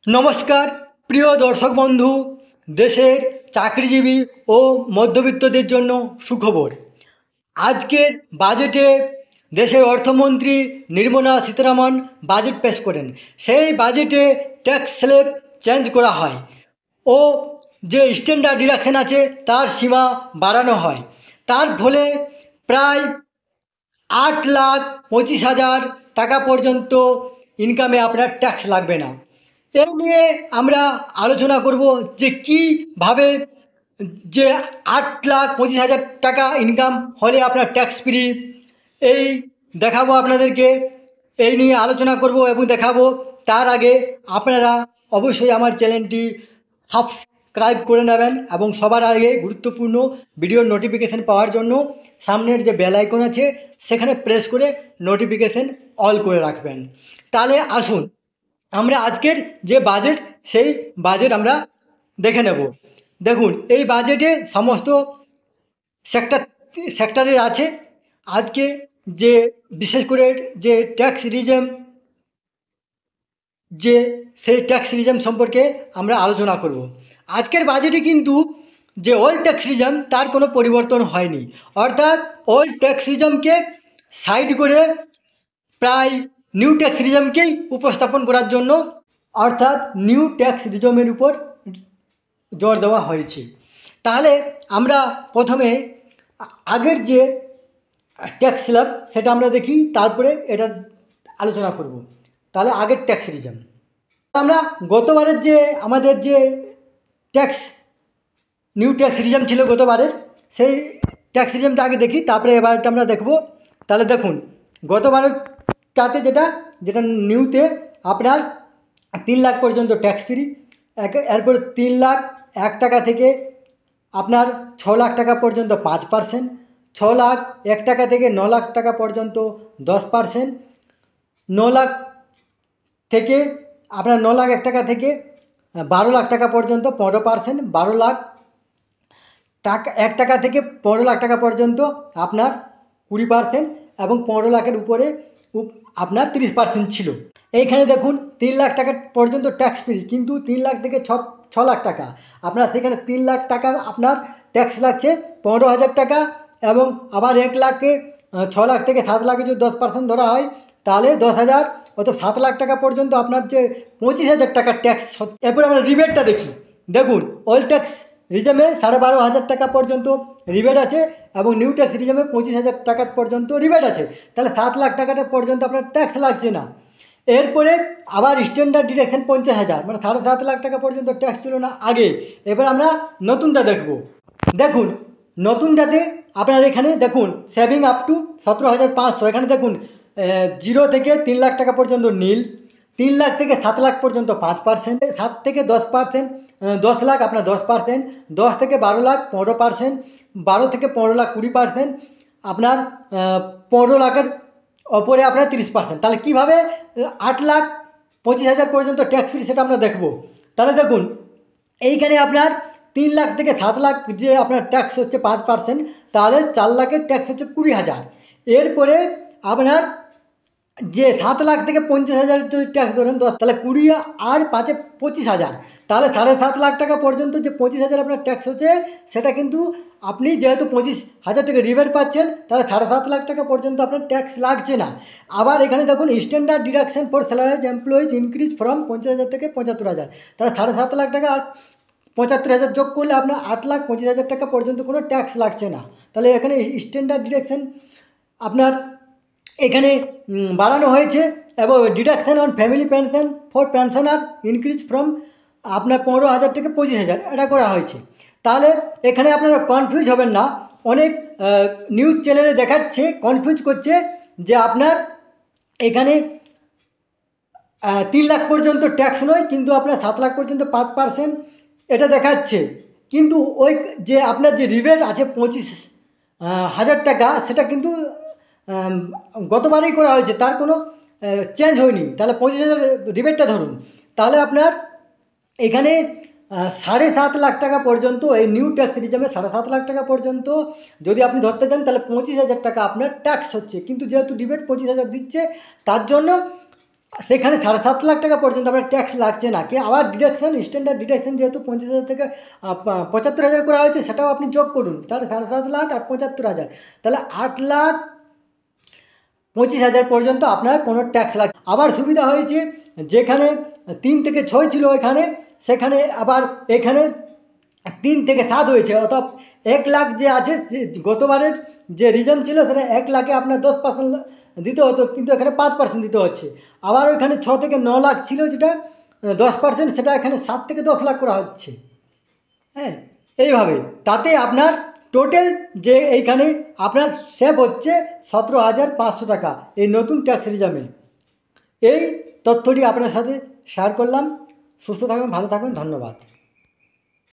নমস্কার প্রিয় দর্শক বন্ধু। দেশের চাকরিজীবী ও মধ্যবিত্তদের জন্য সুখবর। আজকের বাজেটে দেশের অর্থমন্ত্রী নির্মলা সীতারামন বাজেট পেশ করেন। সেই বাজেটে ট্যাক্স স্ল্যাব চেঞ্জ করা হয় ও যে স্ট্যান্ডার্ড ডিডাকশন আছে তার সীমা বাড়ানো হয়। তার ফলে প্রায় 8,25,000 টাকা পর্যন্ত ইনকামে আপনার ট্যাক্স লাগবে না। এই নিয়ে আমরা আলোচনা করব যে কীভাবে যে 8,25,000 টাকা ইনকাম হলে আপনার ট্যাক্স ফ্রি, এই দেখাবো আপনাদেরকে। এই নিয়ে আলোচনা করব এবং দেখাবো। তার আগে আপনারা অবশ্যই আমার চ্যানেলটি সাবস্ক্রাইব করে নেবেন এবং সবার আগে গুরুত্বপূর্ণ ভিডিওর নোটিফিকেশান পাওয়ার জন্য সামনের যে বেল আইকন আছে সেখানে প্রেস করে নোটিফিকেশান অল করে রাখবেন। তাহলে আসুন আমরা আজকের যে বাজেট সেই বাজেট আমরা দেখে নেব। দেখুন, এই বাজেটে সমস্ত সেক্টর সেক্টরের আছে। আজকে যে বিশেষ করে যে ট্যাক্স রিজম, যে সেই ট্যাক্স রিজম সম্পর্কে আমরা আলোচনা করব। আজকের বাজেটে কিন্তু যে ওল্ড ট্যাক্স রিজম তার কোনো পরিবর্তন হয়নি, অর্থাৎ ওল্ড ট্যাক্স রিজমকে সাইড করে প্রায় নিউ ট্যাক্স রিজমকেই উপস্থাপন করার জন্য, অর্থাৎ নিউ ট্যাক্স রিজমের উপর জোর দেওয়া হয়েছে। তাহলে আমরা প্রথমে আগের যে ট্যাক্স স্ল্যাব সেটা আমরা দেখি, তারপরে এটা আলোচনা করব। তাহলে আগের ট্যাক্স রিজম আমরা গতবারের যে আমাদের যে ট্যাক্স নিউ ট্যাক্স রিজম ছিল গতবারের, সেই ট্যাক্স রিজমটা আগে দেখি, তারপরে এবারটা আমরা দেখব। তাহলে দেখুন, গতবারেরটাতে যেটা যেটা নিউতে আপনার 3 লাখ পর্যন্ত ট্যাক্স ফ্রি। এরপর 3,01,000 টাকা থেকে আপনার 6 লাখ টাকা পর্যন্ত 5%, 6,01,000 টাকা থেকে 9 লাখ টাকা পর্যন্ত 10%, 9 লাখ থেকে আপনার 9,01,000 টাকা থেকে 12 লাখ টাকা পর্যন্ত 15%, 12 লাখ টাকা 1 টাকা থেকে 15 লাখ টাকা পর্যন্ত আপনার 20%, এবং 15 লাখের উপরে আপনার 30% ছিল। এইখানে দেখুন 3 লাখ টাকা পর্যন্ত ট্যাক্স ফ্রি, কিন্তু 3 লাখ থেকে 6 লাখ টাকা আপনার সেখানে 3 লাখ টাকার আপনার ট্যাক্স লাগছে 15,000 টাকা। এবং আবার 1 লাখে 6 লাখ থেকে 7 লাখে যদি 10% ধরা হয় তাহলে 10,000, অত 7 লাখ টাকা পর্যন্ত আপনার যে 25,000 টাকার ট্যাক্স। এরপরে আমরা রিবেটটা দেখি। দেখুন, ওল্ড ট্যাক্স রিজমে 12,500 টাকা পর্যন্ত রিবেট আছে এবং নিউ ট্যাক্স রিজমে 25,000 টাকা পর্যন্ত রিবেট আছে। তাহলে 7 লাখ টাকাটা পর্যন্ত আপনার ট্যাক্স লাগছে না। এরপরে আবার স্ট্যান্ডার্ড ডিডাকশন 50,000, মানে 7.5 লাখ টাকা পর্যন্ত ট্যাক্স ছিল না আগে। এবার আমরা নতুনটা দেখব। দেখুন, নতুনটাতে আপনার এখানে দেখুন সেভিং আপ টু 17,500, এখানে দেখুন 0 থেকে 3 লাখ টাকা পর্যন্ত নীল, 3 লাখ থেকে 7 লাখ পর্যন্ত 5%, 7 থেকে 10%, 10 লাখ আপনার 10%, 10 থেকে 12 লাখ 15%, 12 থেকে 15 লাখ 20%, আপনার 15 লাখের ওপরে আপনার 30%। তাহলে কীভাবে 8,25,000 পর্যন্ত ট্যাক্স ফ্রি সেটা আমরা দেখব। তাহলে দেখুন, এইখানে আপনার 3 লাখ থেকে 7 লাখ যে আপনার ট্যাক্স হচ্ছে 5%, তাহলে 4 লাখের ট্যাক্স হচ্ছে 20,000। এরপরে আপনার যে 7 লাখ থেকে 50,000 যদি ট্যাক্স ধরেন 10, তাহলে 20 আর 5-এ 25,000, তাহলে 7.5 লাখ টাকা পর্যন্ত যে 25,000 আপনার ট্যাক্স হচ্ছে সেটা কিন্তু আপনি যেহেতু 25,000 টাকা রিবেট পাচ্ছেন, তাহলে 7.5 লাখ টাকা পর্যন্ত আপনার ট্যাক্স লাগছে না। আবার এখানে দেখুন standard deduction for salaries employees increase from 50,000 থেকে 75,000, তাহলে 7.5 লাখ টাকা আর 75,000 যোগ করলে আপনার 8,25,000 টাকা পর্যন্ত কোনো ট্যাক্স লাগছে না। তাহলে এখানে স্ট্যান্ডার্ড ডিডাকশন আপনার এখানে বাড়ানো হয়েছে। এবং deduction on family pension for pensioner increase from আপনার 15,000 থেকে 25,000 এটা করা হয়েছে। তাহলে এখানে আপনারা কনফিউজ হবেন না। অনেক নিউজ চ্যানেলে দেখাচ্ছে, কনফিউজ করছে যে আপনার এখানে 3 লাখ পর্যন্ত ট্যাক্স নয়, কিন্তু আপনার 7 লাখ পর্যন্ত 5% এটা দেখাচ্ছে। কিন্তু ওই যে আপনার যে রিবেট আছে 25,000 টাকা, সেটা কিন্তু গতবারেই করা হয়েছে, তার কোনো চেঞ্জ হয়নি। তাহলে 25,000 রিবেটটা ধরুন, তাহলে আপনার এখানে 7.5 লাখ টাকা পর্যন্ত এই নিউ ট্যাক্স রিজমে 7.5 লাখ টাকা পর্যন্ত যদি আপনি ধরতে চান তাহলে 25,000 টাকা আপনার ট্যাক্স হচ্ছে। কিন্তু যেহেতু রিবেট 25,000 দিচ্ছে, তার জন্য সেখানে 7.5 লাখ টাকা পর্যন্ত আপনার ট্যাক্স লাগছে না। কি আবার ডিডাকশন, স্ট্যান্ডার্ড ডিডাকশন যেহেতু 50,000 থেকে 75,000 করা হয়েছে, সেটাও আপনি যোগ করুন, তাহলে 7.5 লাখ আর 75,000, তাহলে 8,25,000 পর্যন্ত আপনার কোনো ট্যাক্স লাগছে। আবার সুবিধা হয়েছে, যেখানে 3 থেকে 6 ছিল এখানে, সেখানে আবার এখানে 3 থেকে 7 হয়েছে, অর্থাৎ 1 লাখ যে আছে, গতবারের যে রিজার্ভ ছিল সেটা 1 লাখে আপনার 10% দিতে হতো, কিন্তু এখানে 5% দিতে হচ্ছে। আবার ওইখানে 6 থেকে 9 লাখ ছিল, যেটা 10%, সেটা এখানে 7 থেকে 10 লাখ করা হচ্ছে। হ্যাঁ, এইভাবে তাতে আপনার টোটাল যে এইখানে আপনার সেভ হচ্ছে 17,500 টাকা এই নতুন ট্যাক্স রিজার্ভে। এই তথ্যটি আপনার সাথে শেয়ার করলাম। সুস্থ থাকবেন, ভালো থাকবেন, ধন্যবাদ।